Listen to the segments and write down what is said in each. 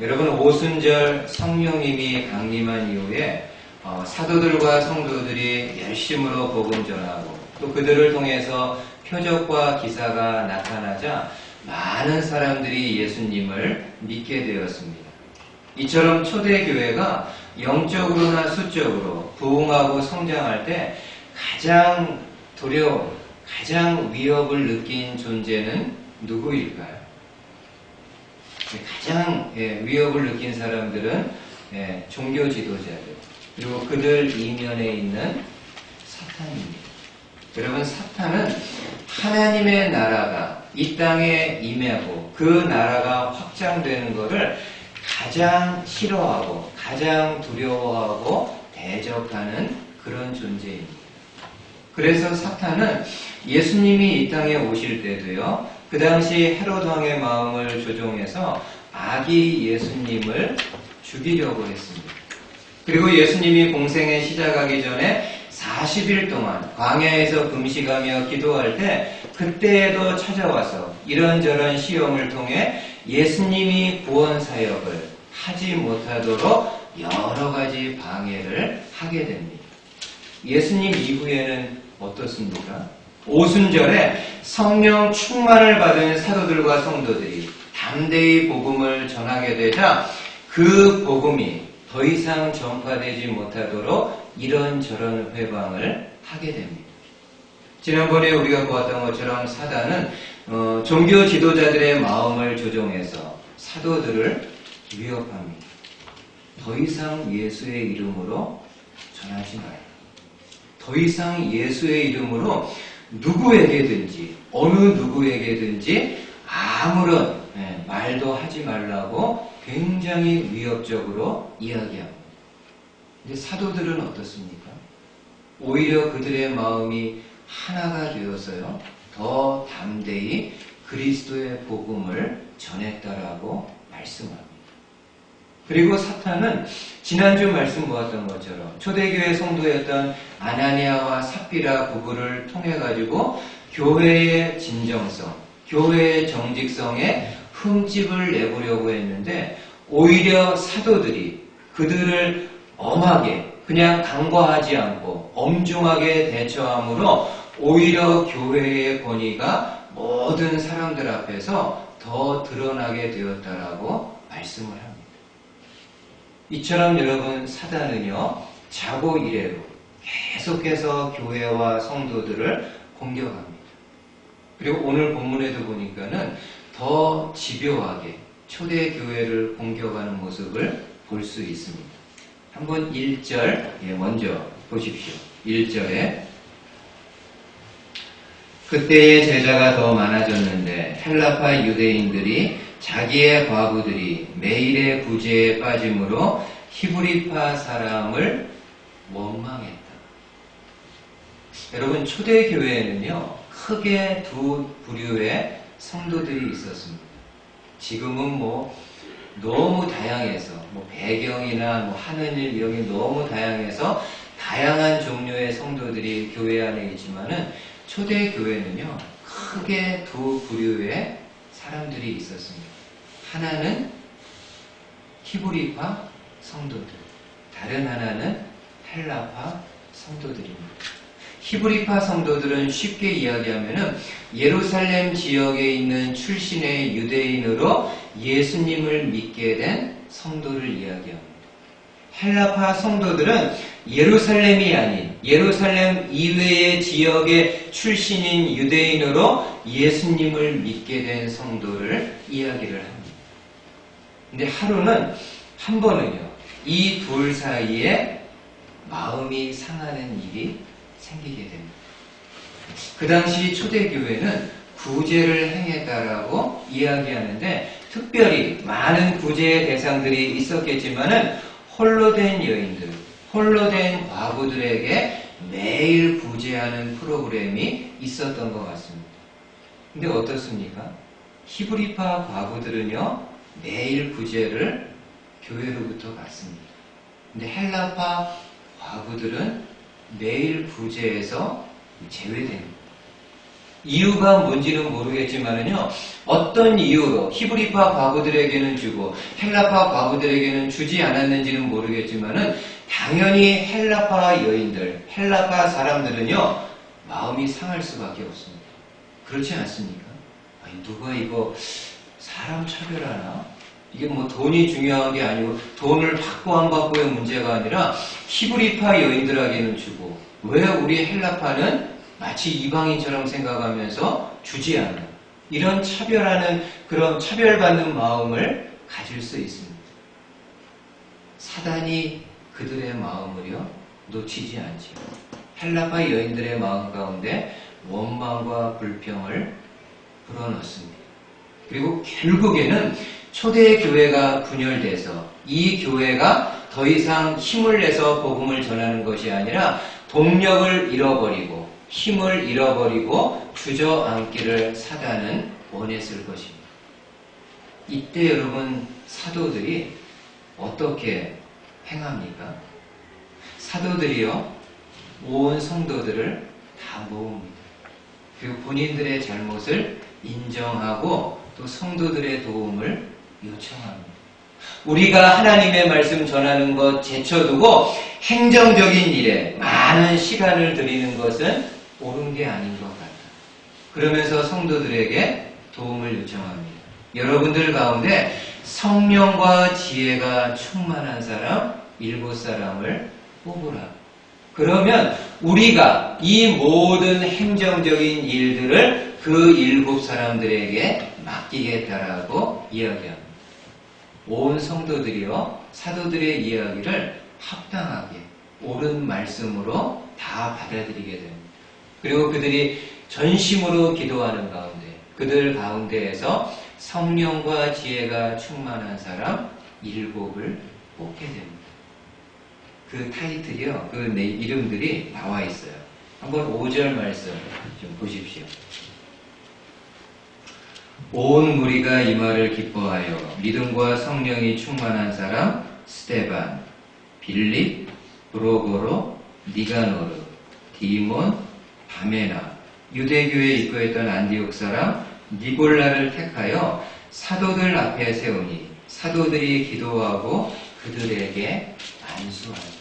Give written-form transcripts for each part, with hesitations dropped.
여러분, 오순절 성령님이 강림한 이후에 사도들과 성도들이 열심으로 복음 전하고 또 그들을 통해서 표적과 기사가 나타나자 많은 사람들이 예수님을 믿게 되었습니다. 이처럼 초대교회가 영적으로나 수적으로 부흥하고 성장할 때 가장 두려워, 가장 위협을 느낀 존재는 누구일까요? 가장 위협을 느낀 사람들은 종교 지도자들, 그리고 그들 이면에 있는 사탄입니다. 여러분, 사탄은 하나님의 나라가 이 땅에 임하고 그 나라가 확장되는 것을 가장 싫어하고 가장 두려워하고 대적하는 그런 존재입니다. 그래서 사탄은 예수님이 이 땅에 오실 때도요, 그 당시 헤롯 왕의 마음을 조종해서 아기 예수님을 죽이려고 했습니다. 그리고 예수님이 공생에 시작하기 전에 40일 동안 광야에서 금식하며 기도할 때 그때에도 찾아와서 이런저런 시험을 통해 예수님이 구원 사역을 하지 못하도록 여러 가지 방해를 하게 됩니다. 예수님 이후에는 어떻습니까? 오순절에 성령 충만을 받은 사도들과 성도들이 담대히 복음을 전하게 되자 그 복음이 더 이상 전파되지 못하도록 이런저런 회방을 하게 됩니다. 지난번에 우리가 보았던 것처럼 사단은 종교 지도자들의 마음을 조종해서 사도들을 위협합니다. 더 이상 예수의 이름으로 전하지 마라. 더 이상 예수의 이름으로 누구에게든지 어느 누구에게든지 아무런 말도 하지 말라고 굉장히 위협적으로 이야기합니다. 근데 사도들은 어떻습니까? 오히려 그들의 마음이 하나가 되어서요, 더 담대히 그리스도의 복음을 전했다라고 말씀합니다. 그리고 사탄은 지난주 말씀 보았던 것처럼 초대교회 성도였던 아나니아와 삽비라 부부를 통해 가지고 교회의 진정성, 교회의 정직성에 흠집을 내보려고 했는데 오히려 사도들이 그들을 엄하게 그냥 간과하지 않고 엄중하게 대처함으로 오히려 교회의 권위가 모든 사람들 앞에서 더 드러나게 되었다라고 말씀을 합니다. 이처럼 여러분, 사단은요, 자고 이래로 계속해서 교회와 성도들을 공격합니다. 그리고 오늘 본문에도 보니까는 더 집요하게 초대교회를 공격하는 모습을 볼 수 있습니다. 한번 1절 먼저 보십시오. 1절에 그때의 제자가 더 많아졌는데 헬라파 유대인들이 자기의 과부들이 매일의 부재에 빠짐으로 히브리파 사람을 원망했다. 여러분, 초대교회에는요, 크게 두 부류의 성도들이 있었습니다. 지금은 너무 다양해서 배경이나 하는 일 이런 게 너무 다양해서 다양한 종류의 성도들이 교회 안에 있지만은 초대교회는요, 크게 두 부류의 사람들이 있었습니다. 하나는 히브리파 성도들, 다른 하나는 헬라파 성도들입니다. 히브리파 성도들은 쉽게 이야기하면은 예루살렘 지역에 있는 출신의 유대인으로 예수님을 믿게 된 성도를 이야기합니다. 헬라파 성도들은 예루살렘이 아닌 예루살렘 이외의 지역의 출신인 유대인으로 예수님을 믿게 된 성도를 이야기를 합니다. 근데 하루는 한 번은요, 이 둘 사이에 마음이 상하는 일이 생기게 됩니다. 그 당시 초대교회는 구제를 행했다라고 이야기하는데 특별히 많은 구제의 대상들이 있었겠지만은 홀로 된 여인들, 홀로 된 과부들에게 매일 구제하는 프로그램이 있었던 것 같습니다. 근데 어떻습니까? 히브리파 과부들은요, 매일 구제를 교회로부터 받습니다. 근데 헬라파 과부들은 매일 구제에서 제외됩니다. 이유가 뭔지는 모르겠지만은요, 어떤 이유로 히브리파 과부들에게는 주고 헬라파 과부들에게는 주지 않았는지는 모르겠지만은 당연히 헬라파 여인들, 헬라파 사람들은요, 마음이 상할 수밖에 없습니다. 그렇지 않습니까? 아니, 누가 이거 사람 차별하나? 이게 뭐 돈이 중요한 게 아니고 돈을 받고 안 받고의 문제가 아니라 히브리파 여인들에게는 주고 왜 우리 헬라파는 마치 이방인처럼 생각하면서 주지 않는 이런 차별하는 그런 차별받는 마음을 가질 수 있습니다. 사단이 그들의 마음을요 놓치지 않지요. 헬라파 여인들의 마음 가운데 원망과 불평을 불어넣습니다. 그리고 결국에는 초대 교회가 분열돼서 이 교회가 더 이상 힘을 내서 복음을 전하는 것이 아니라 동력을 잃어버리고 힘을 잃어버리고 주저앉기를 사단은 원했을 것입니다. 이때 여러분 사도들이 어떻게 행합니까? 사도들이요 온 성도들을 다 모읍니다. 그리고 본인들의 잘못을 인정하고 또 성도들의 도움을 요청합니다. 우리가 하나님의 말씀 전하는 것 제쳐두고 행정적인 일에 많은 시간을 들이는 것은 옳은 게 아닌 것 같다. 그러면서 성도들에게 도움을 요청합니다. 여러분들 가운데 성령과 지혜가 충만한 사람 7사람을 뽑으라. 그러면 우리가 이 모든 행정적인 일들을 그 7사람들에게 맡기겠다라고 이야기합니다. 온 성도들이요 사도들의 이야기를 합당하게 옳은 말씀으로 다 받아들이게 됩니다. 그리고 그들이 전심으로 기도하는 가운데 그들 가운데에서 성령과 지혜가 충만한 사람 7을 뽑게 됩니다. 그 타이틀이요 그 이름들이 나와 있어요. 한번 5절 말씀 좀 보십시오. 온 무리가 이 말을 기뻐하여 믿음과 성령이 충만한 사람 스데반, 빌립, 브로고로, 니가노르, 디몬, 바메나, 유대교에 입교했던 안디옥 사람 니골라를 택하여 사도들 앞에 세우니 사도들이 기도하고 그들에게 안수하니.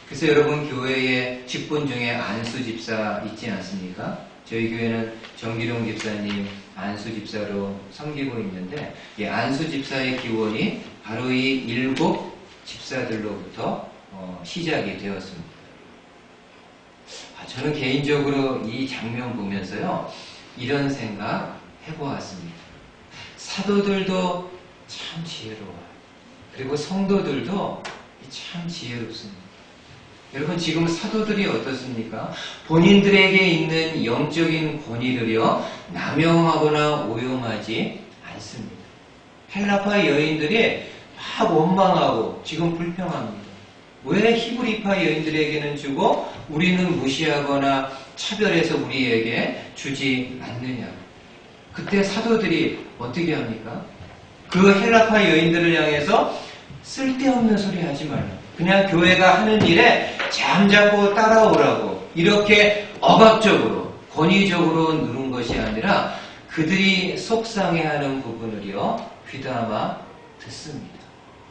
그래서 여러분 교회에 직분 중에 안수 집사 있지 않습니까? 저희 교회는 정기룡 집사님 안수 집사로 섬기고 있는데 이 안수 집사의 기원이 바로 이 7 집사들로부터 시작이 되었습니다. 저는 개인적으로 이 장면 보면서요 이런 생각 해보았습니다. 사도들도 참 지혜로워요. 그리고 성도들도 참 지혜롭습니다. 여러분 지금 사도들이 어떻습니까? 본인들에게 있는 영적인 권위를요 남용하거나 오용하지 않습니다. 헬라파 여인들이 막 원망하고 지금 불평합니다. 왜 히브리파 여인들에게는 주고 우리는 무시하거나 차별해서 우리에게 주지 않느냐. 그때 사도들이 어떻게 합니까? 그 헬라파 여인들을 향해서 쓸데없는 소리 하지 말라. 그냥 교회가 하는 일에 잠자코 따라오라고 이렇게 억압적으로 권위적으로 누른 것이 아니라 그들이 속상해하는 부분을요 귀담아 듣습니다.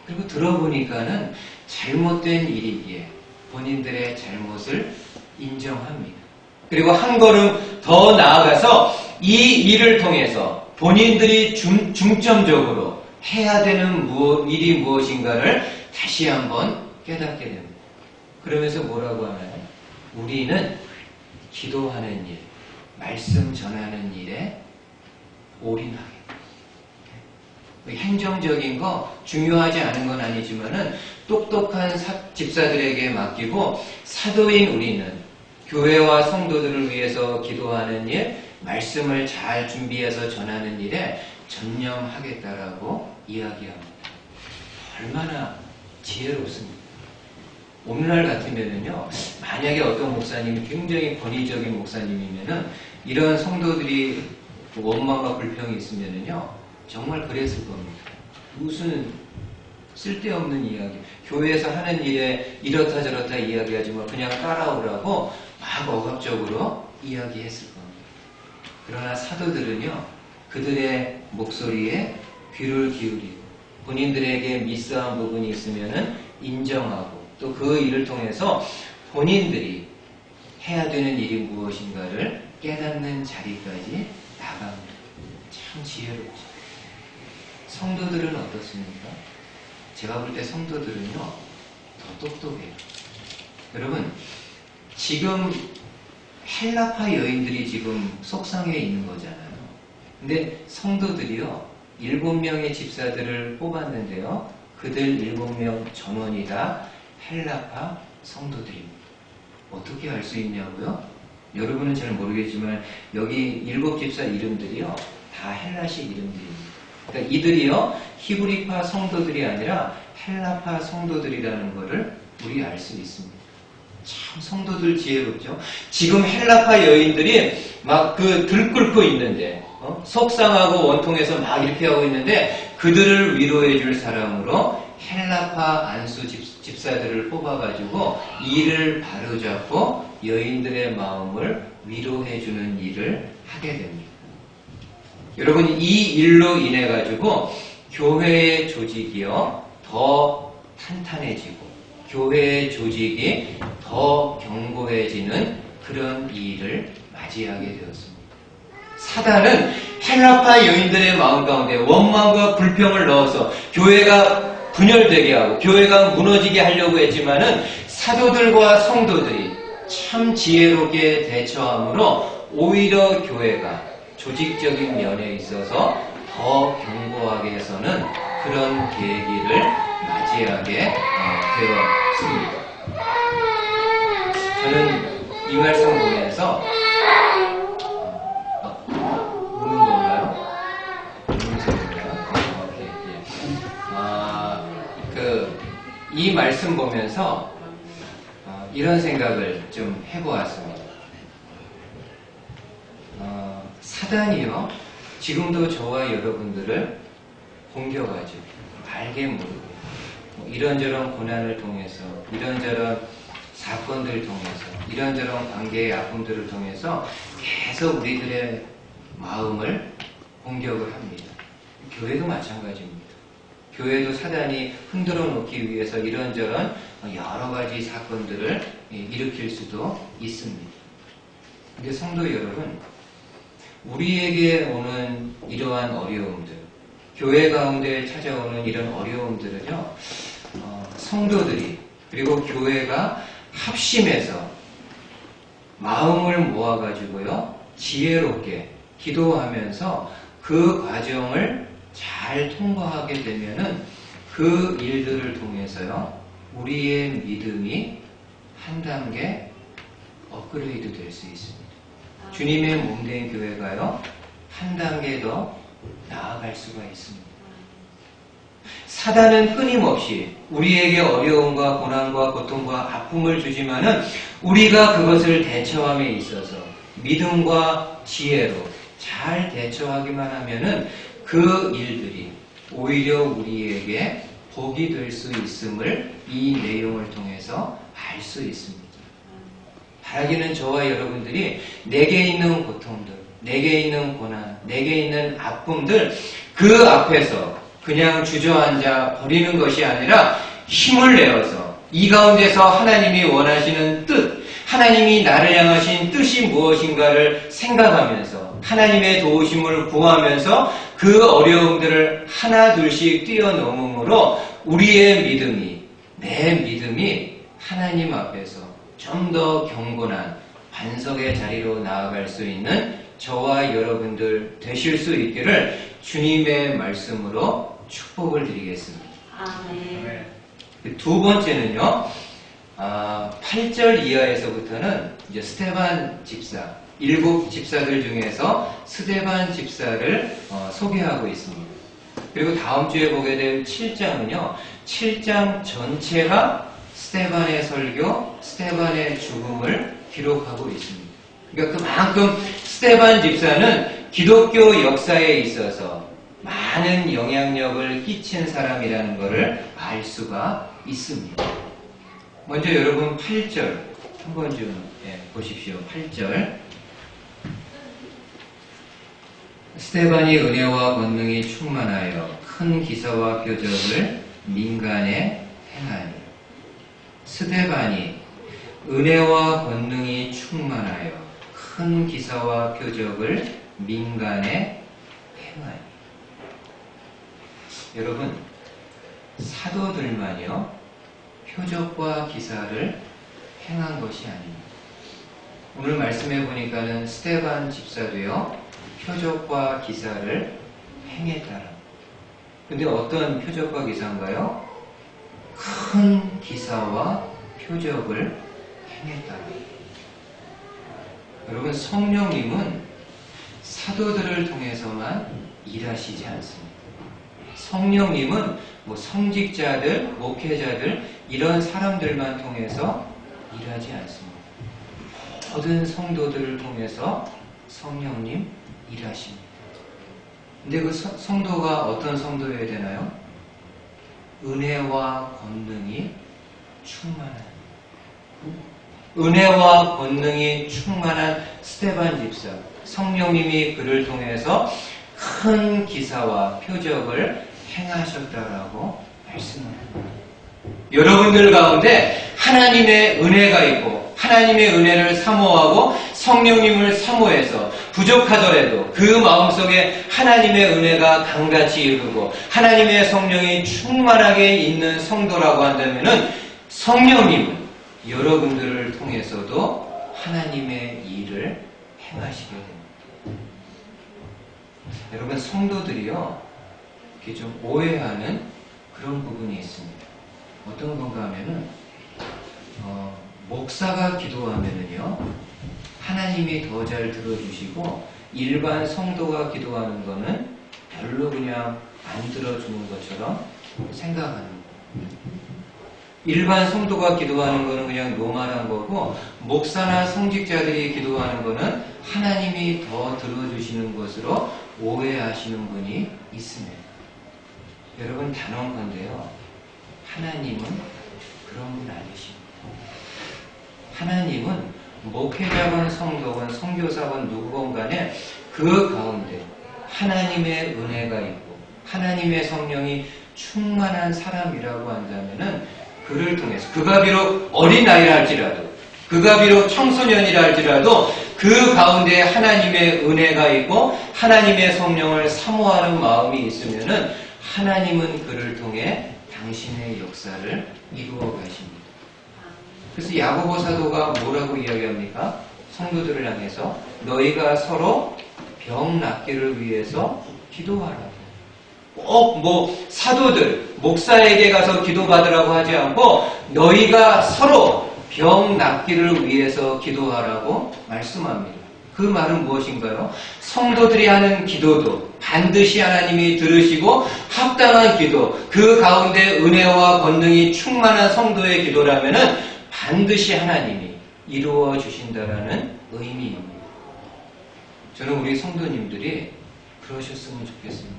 그리고 들어보니까는 잘못된 일이기에 본인들의 잘못을 인정합니다. 그리고 한 걸음 더 나아가서 이 일을 통해서 본인들이 중점적으로 해야 되는 일이 무엇인가를 다시 한번 깨닫게 됩니다. 그러면서 뭐라고 하나요? 우리는 기도하는 일, 말씀 전하는 일에 올인하게. 행정적인 거 중요하지 않은 건 아니지만은 똑똑한 집사들에게 맡기고 사도인 우리는 교회와 성도들을 위해서 기도하는 일, 말씀을 잘 준비해서 전하는 일에 전념하겠다라고 이야기합니다. 얼마나 지혜롭습니다. 오늘날 같으면은요, 만약에 어떤 목사님이 굉장히 권위적인 목사님이면은 이런 성도들이 원망과 불평이 있으면은요, 정말 그랬을 겁니다. 무슨 쓸데없는 이야기, 교회에서 하는 일에 이렇다 저렇다 이야기하지 마, 그냥 따라오라고 막 억압적으로 이야기했을 겁니다. 그러나 사도들은요, 그들의 목소리에 귀를 기울이고 본인들에게 미스한 부분이 있으면은 인정하고 또 그 일을 통해서 본인들이 해야 되는 일이 무엇인가를 깨닫는 자리까지 나갑니다. 참 지혜롭죠. 성도들은 어떻습니까? 제가 볼 때 성도들은요, 더 똑똑해요. 여러분, 지금 헬라파 여인들이 지금 속상해 있는 거잖아요. 근데 성도들이요, 7명의 집사들을 뽑았는데요, 그들 7명 전원이 다 헬라파 성도들입니다. 어떻게 알 수 있냐고요? 여러분은 잘 모르겠지만 여기 7집사 이름들이요, 다 헬라식 이름들입니다. 그러니까 이들이요, 히브리파 성도들이 아니라 헬라파 성도들이라는 것을 우리 알 수 있습니다. 참 성도들 지혜롭죠? 지금 헬라파 여인들이 막 그 들끓고 있는데, 속상하고 원통해서 막 이렇게 하고 있는데, 그들을 위로해 줄 사람으로 헬라파 안수 집사들을 뽑아가지고 이를 바로잡고 여인들의 마음을 위로해 주는 일을 하게 됩니다. 여러분, 이 일로 인해 가지고 교회의 조직이요, 더 탄탄해지고 교회의 조직이 더 견고해지는 그런 일을 맞이하게 되었습니다. 사단은 헬라파 여인들의 마음 가운데 원망과 불평을 넣어서 교회가 분열되게 하고 교회가 무너지게 하려고 했지만은 사도들과 성도들이 참 지혜롭게 대처함으로 오히려 교회가 조직적인 면에 있어서 더 견고하게 해서는 그런 계기를 맞이하게 되었습니다. 저는 이 말씀 보면서 우는 건가요? 우는 소리인가요? 이 말씀 보면서 이런 생각을 좀 해보았습니다. 사단이요, 지금도 저와 여러분들을 공격하죠. 알게 모르게. 이런저런 고난을 통해서, 이런저런 사건들을 통해서, 이런저런 관계의 아픔들을 통해서 계속 우리들의 마음을 공격을 합니다. 교회도 마찬가지입니다. 교회도 사단이 흔들어 놓기 위해서 이런저런 여러 가지 사건들을 일으킬 수도 있습니다. 근데 성도 여러분, 우리에게 오는 이러한 어려움들, 교회 가운데 찾아오는 이런 어려움들은요, 성도들이 그리고 교회가 합심해서 마음을 모아가지고요, 지혜롭게 기도하면서 그 과정을 잘 통과하게 되면은 그 일들을 통해서요, 우리의 믿음이 한 단계 업그레이드 될 수 있습니다. 주님의 몸된 교회가요, 한 단계 더 나아갈 수가 있습니다. 사단은 끊임없이 우리에게 어려움과 고난과 고통과 아픔을 주지만은 우리가 그것을 대처함에 있어서 믿음과 지혜로 잘 대처하기만 하면은 그 일들이 오히려 우리에게 복이 될 수 있음을 이 내용을 통해서 알 수 있습니다. 바라기는 저와 여러분들이 내게 있는 고통들, 내게 있는 고난, 내게 있는 아픔들, 그 앞에서 그냥 주저앉아 버리는 것이 아니라 힘을 내어서 이 가운데서 하나님이 원하시는 뜻, 하나님이 나를 향하신 뜻이 무엇인가를 생각하면서 하나님의 도우심을 구하면서 그 어려움들을 하나 둘씩 뛰어넘음으로 우리의 믿음이, 내 믿음이 하나님 앞에서 좀 더 견고한 반석의 자리로 나아갈 수 있는 저와 여러분들 되실 수 있기를 주님의 말씀으로 축복을 드리겠습니다. 아멘. 두 번째는요, 8절 이하에서부터는 이제 스데반 집사, 7 집사들 중에서 스데반 집사를 소개하고 있습니다. 그리고 다음 주에 보게 될 7장은요, 7장 전체가 스데반의 설교, 스데반의 죽음을 기록하고 있습니다. 그러니까 그만큼 스데반 집사는 기독교 역사에 있어서 많은 영향력을 끼친 사람이라는 것을 알 수가 있습니다. 먼저 여러분 8절 한번 좀 보십시오. 8절 스데반이 은혜와 권능이 충만하여 큰 기사와 표적을 민간에 행하니. 스데반이 은혜와 권능이 충만하여 큰 기사와 표적을 민간에 행하니. 여러분, 사도들만요 표적과 기사를 행한 것이 아닙니다. 오늘 말씀해 보니까는 스데반 집사도요 표적과 기사를 행했다라. 근데 어떤 표적과 기사인가요? 큰 기사와 표적을 행했다라. 여러분, 성령님은 사도들을 통해서만 일하시지 않습니다. 성령님은 뭐 성직자들, 목회자들 이런 사람들만 통해서 일하지 않습니다. 모든 성도들을 통해서 성령님 일하십니다. 근데 그 성도가 어떤 성도여야 되나요? 은혜와 권능이 충만한, 은혜와 권능이 충만한 스데반 집사, 성령님이 그를 통해서 큰 기사와 표적을 행하셨다라고 말씀합니다. 여러분들 가운데 하나님의 은혜가 있고 하나님의 은혜를 사모하고 성령님을 사모해서 부족하더라도 그 마음속에 하나님의 은혜가 강같이 이루고 하나님의 성령이 충만하게 있는 성도라고 한다면 성령님은 여러분들을 통해서도 하나님의 일을 행하시게 됩니다. 여러분, 성도들이요 이렇게 좀 오해하는 그런 부분이 있습니다. 어떤 건가 하면은 목사가 기도하면은요 하나님이 더 잘 들어주시고 일반 성도가 기도하는 거는 별로 그냥 안 들어주는 것처럼 생각하는 거예요. 일반 성도가 기도하는 거는 그냥 노말한 거고 목사나 성직자들이 기도하는 거는 하나님이 더 들어주시는 것으로 오해하시는 분이 있습니다. 여러분, 단언컨대요 하나님은 그런 분 아니십니다. 하나님은 목회자건 성도건 선교사건 누구건 간에 그 가운데 하나님의 은혜가 있고 하나님의 성령이 충만한 사람이라고 한다면은 그를 통해서 그가 비록 어린아이라 할지라도 그가 비록 청소년이라 할지라도 그 가운데 하나님의 은혜가 있고 하나님의 성령을 사모하는 마음이 있으면은 하나님은 그를 통해 당신의 역사를 이루어 가십니다. 그래서 야고보 사도가 뭐라고 이야기합니까? 성도들을 향해서 너희가 서로 병 낫기를 위해서 기도하라고. 꼭 뭐 사도들, 목사에게 가서 기도받으라고 하지 않고 너희가 서로 병 낫기를 위해서 기도하라고 말씀합니다. 그 말은 무엇인가요? 성도들이 하는 기도도 반드시 하나님이 들으시고 합당한 기도, 그 가운데 은혜와 권능이 충만한 성도의 기도라면은 반드시 하나님이 이루어 주신다라는 의미입니다. 저는 우리 성도님들이 그러셨으면 좋겠습니다.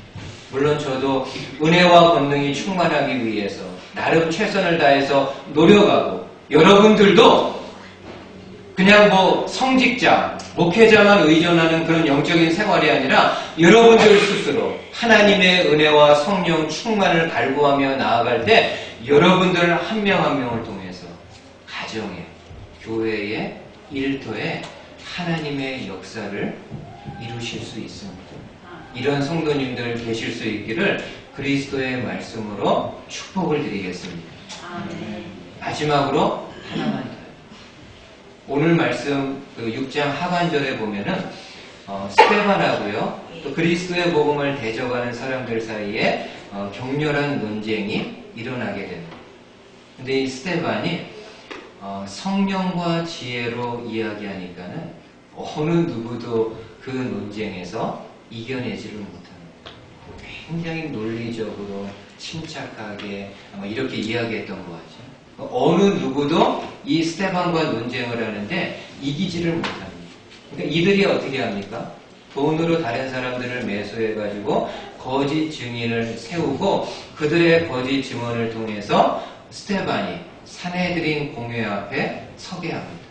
물론 저도 은혜와 권능이 충만하기 위해서 나름 최선을 다해서 노력하고 여러분들도 그냥 뭐 성직자, 목회자만 의존하는 그런 영적인 생활이 아니라 여러분들 스스로 하나님의 은혜와 성령 충만을 갈구하며 나아갈 때 여러분들 한 명 한 명을 통해서 가정에, 교회에, 일터에 하나님의 역사를 이루실 수 있습니다. 이런 성도님들 계실 수 있기를 그리스도의 말씀으로 축복을 드리겠습니다. 마지막으로 하나만 더요. 오늘 말씀 6장 하반절에 보면은 스데반하고요 또 그리스도의 복음을 대적하는 사람들 사이에 격렬한 논쟁이 일어나게 됩니다. 근데 이 스데반이 성령과 지혜로 이야기하니까는 어느 누구도 그 논쟁에서 이겨내지를 못합니다. 굉장히 논리적으로 침착하게 이렇게 이야기했던 것 같죠. 어느 누구도 이 스데반과 논쟁을 하는데 이기지를 못합니다. 그러니까 이들이 어떻게 합니까? 돈으로 다른 사람들을 매수해가지고 거짓 증인을 세우고 그들의 거짓 증언을 통해서 스데반이 산헤드린 공회 앞에 서게 합니다.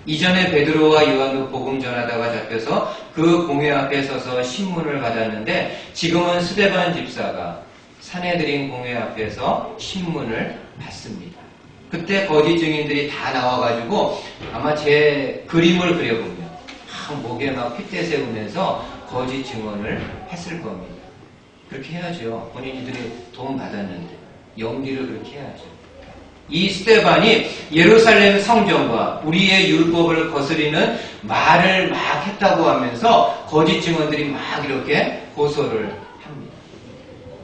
이전에 베드로와 요한도 복음 전하다가 잡혀서 그 공회 앞에 서서 신문을 받았는데 지금은 스데반 집사가 산헤드린 공회 앞에서 신문을 받습니다. 그때 거짓 증인들이 다 나와가지고 아마 제 그림을 그려보면 목에 막 핏대 세우면서 거짓 증언을 했을 겁니다. 그렇게 해야죠. 본인들이 돈 받았는데 연기를 그렇게 해야죠. 이 스데반이 예루살렘 성전과 우리의 율법을 거스리는 말을 막 했다고 하면서 거짓 증언들이 막 이렇게 고소를 합니다.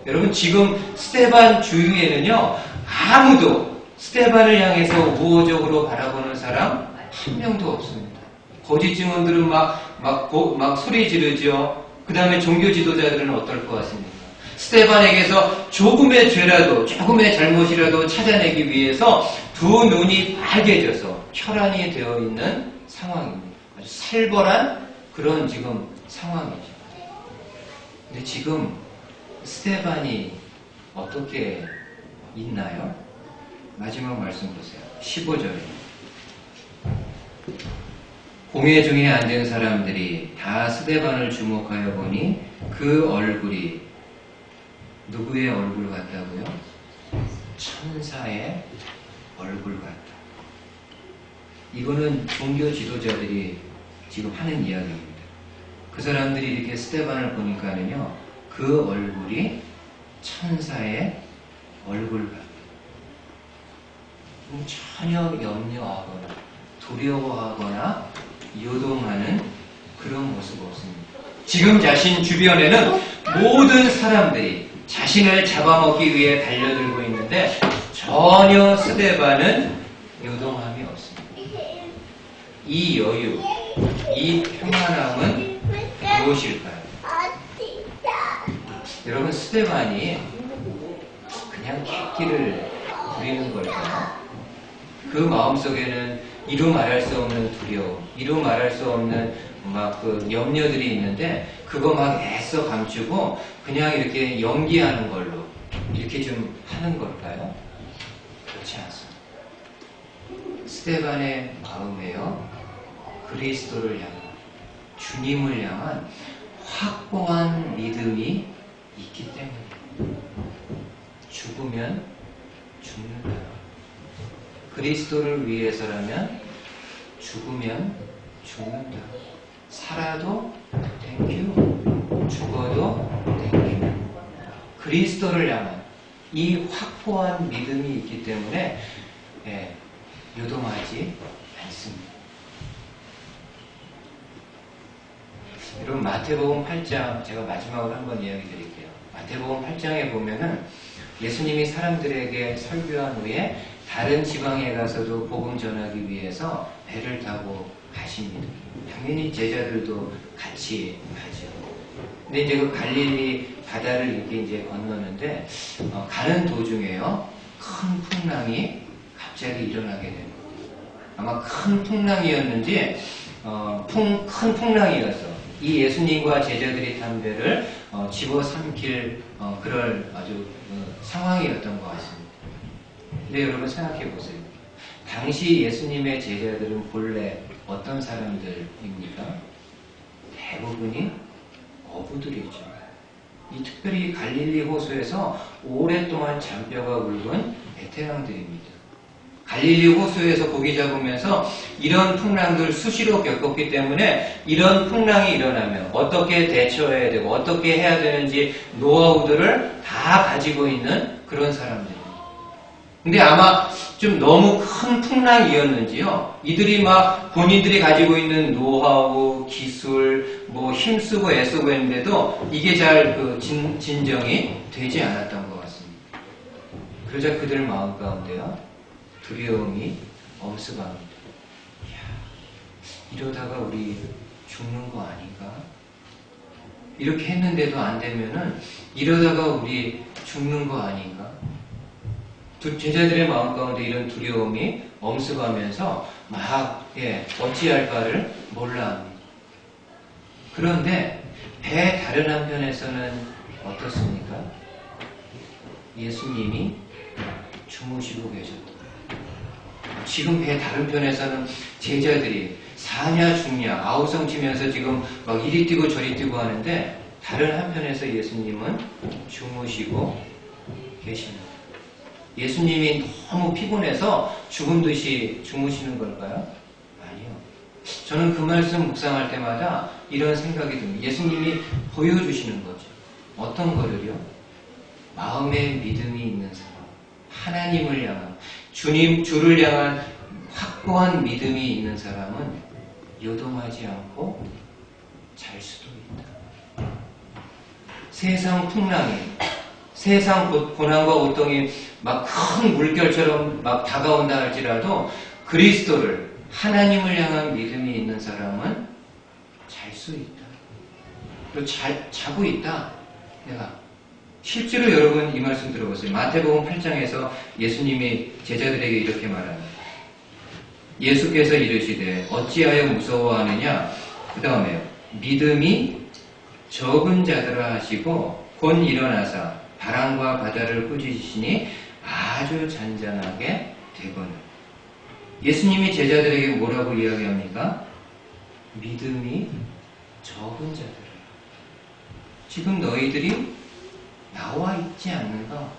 여러분 지금 스데반 주위에는요 아무도 스데반을 향해서 우호적으로 바라보는 사람 한 명도 없습니다. 거짓 증언들은 막 소리 지르죠. 그 다음에 종교 지도자들은 어떨 것 같습니까? 스데반에게서 조금의 죄라도, 조금의 잘못이라도 찾아내기 위해서 두 눈이 빨개져서 혈안이 되어 있는 상황입니다. 아주 살벌한 그런 지금 상황이죠. 근데 지금 스데반이 어떻게 있나요? 마지막 말씀 보세요. 15절입니다. 공회 중에 앉은 사람들이 다 스데반을 주목하여 보니 그 얼굴이 누구의 얼굴 같다고요? 천사의 얼굴 같다. 이거는 종교 지도자들이 지금 하는 이야기입니다. 그 사람들이 이렇게 스데반을 보니까는요, 그 얼굴이 천사의 얼굴 같다. 전혀 염려하거나 두려워하거나 요동하는 그런 모습 없습니다. 지금 자신 주변에는 모든 사람들이 자신을 잡아먹기 위해 달려들고 있는데 전혀 스데반은 요동함이 없습니다. 이 여유, 이 평안함은 무엇일까요? 여러분 스데반이 그냥 객기를 부리는 걸까요? 그 마음속에는 이루 말할 수 없는 두려움, 이루 말할 수 없는 막 그 염려들이 있는데 그거 막 애써 감추고 그냥 이렇게 연기하는 걸로 이렇게 좀 하는 걸까요? 그렇지 않습니다. 스데반의 마음에요, 그리스도를 향한, 주님을 향한 확고한 믿음이 있기 때문에 죽으면 죽는다. 그리스도를 위해서라면 죽으면 죽는다. 살아도 땡큐, 죽어도 땡큐. 그리스도를 향한 이 확고한 믿음이 있기 때문에 요동하지 않습니다. 여러분 마태복음 8장 제가 마지막으로 한번 이야기 드릴게요. 마태복음 8장에 보면은 예수님이 사람들에게 설교한 후에 다른 지방에 가서도 복음 전하기 위해서 배를 타고 가십니다. 당연히 제자들도 같이 가죠. 근데 이제 그 갈릴리 바다를 이렇게 이제 건너는데 가는 도중에요, 큰 풍랑이 갑자기 일어나게 됩니다. 아마 큰 풍랑이었는지 큰 풍랑이어서 이 예수님과 제자들이 탄 배를 집어삼킬 그럴 아주 상황이었던 것 같습니다. 근데 여러분 생각해 보세요. 당시 예수님의 제자들은 본래 어떤 사람들입니까? 대부분이 어부들이죠. 이 특별히 갈릴리 호수에서 오랫동안 잔뼈가 굵은 베테랑들입니다. 갈릴리 호수에서 고기 잡으면서 이런 풍랑들 수시로 겪었기 때문에 이런 풍랑이 일어나면 어떻게 대처해야 되고 어떻게 해야 되는지 노하우들을 다 가지고 있는 그런 사람들입니다. 근데 아마 좀 너무 큰 풍랑이었는지요, 이들이 막 본인들이 가지고 있는 노하우, 기술, 힘쓰고 애쓰고 했는데도 이게 잘 진정이 되지 않았던 것 같습니다. 그러자 그들 마음 가운데요, 두려움이 엄습합니다. 이러다가 우리 죽는 거 아닌가? 이렇게 했는데도 안 되면은 이러다가 우리 죽는 거 아닌가? 제자들의 마음 가운데 이런 두려움이 엄습하면서 막 어찌할 바를 몰라합니다. 그런데 배 다른 한편에서는 어떻습니까? 예수님이 주무시고 계셨다. 지금 배 다른 편에서는 제자들이 사냐 죽냐 아우성 치면서 지금 막 이리 뛰고 저리 뛰고 하는데 다른 한편에서 예수님은 주무시고 계십니다. 예수님이 너무 피곤해서 죽은 듯이 주무시는 걸까요? 아니요. 저는 그 말씀 묵상할 때마다 이런 생각이 듭니다. 예수님이 보여주시는 거죠. 어떤 거를요? 마음에 믿음이 있는 사람, 하나님을 향한, 주를 향한 확고한 믿음이 있는 사람은 요동하지 않고 잘 수도 있다. 세상 풍랑이, 세상 고난과 고통이 막 큰 물결처럼 막 다가온다 할지라도 그리스도를, 하나님을 향한 믿음이 있는 사람은 잘 수 있다. 그리고 자고 있다. 내가. 실제로 여러분 이 말씀 들어보세요. 마태복음 8장에서 예수님이 제자들에게 이렇게 말합니다. 예수께서 이르시되 어찌하여 무서워하느냐? 그 다음에요. 믿음이 적은 자들아 하시고 곧 일어나사 바람과 바다를 꾸짖으시니 아주 잔잔하게 되거늘. 예수님이 제자들에게 뭐라고 이야기합니까? 믿음이 적은 자들아. 지금 너희들이 나와 있지 않는가?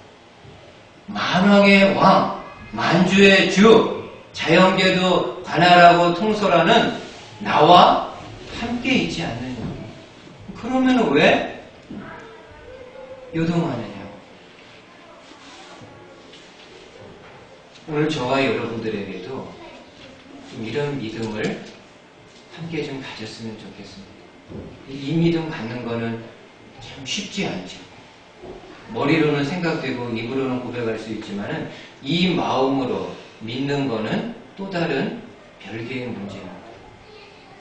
만왕의 왕, 만주의 주, 자연계도 관할하고 통솔하는 나와 함께 있지 않느냐? 그러면 왜 요동하느냐? 오늘 저와 여러분들에게도 좀 이런 믿음을 함께 좀 가졌으면 좋겠습니다. 이 믿음 갖는 거는 참 쉽지 않죠. 머리로는 생각되고 입으로는 고백할 수 있지만은 이 마음으로 믿는 거는 또 다른 별개의 문제입니다.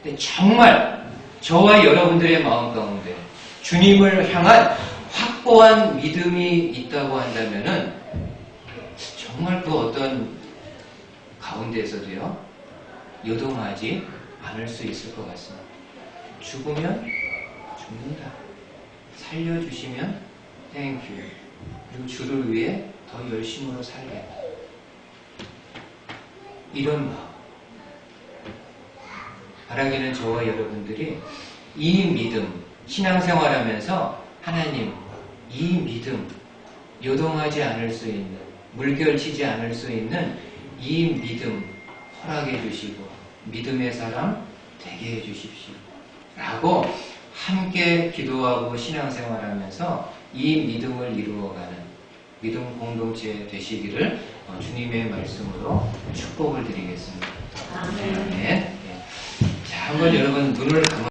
근데 정말 저와 여러분들의 마음 가운데 주님을 향한 확고한 믿음이 있다고 한다면은 정말 그 어떤 가운데에서도요 요동하지 않을 수 있을 것 같습니다. 죽으면 죽는다. 살려주시면 땡큐. 그리고 주를 위해 더 열심으로 살래. 이런 마음. 바라기는 저와 여러분들이 이 믿음, 신앙생활하면서 하나님, 이 믿음, 요동하지 않을 수 있는, 물결치지 않을 수 있는 이 믿음 허락해 주시고 믿음의 사람 되게 해 주십시오. 라고 함께 기도하고 신앙생활하면서 이 믿음을 이루어가는 믿음 공동체 되시기를 주님의 말씀으로 축복을 드리겠습니다. 아멘. 자, 한번 여러분 눈을 감아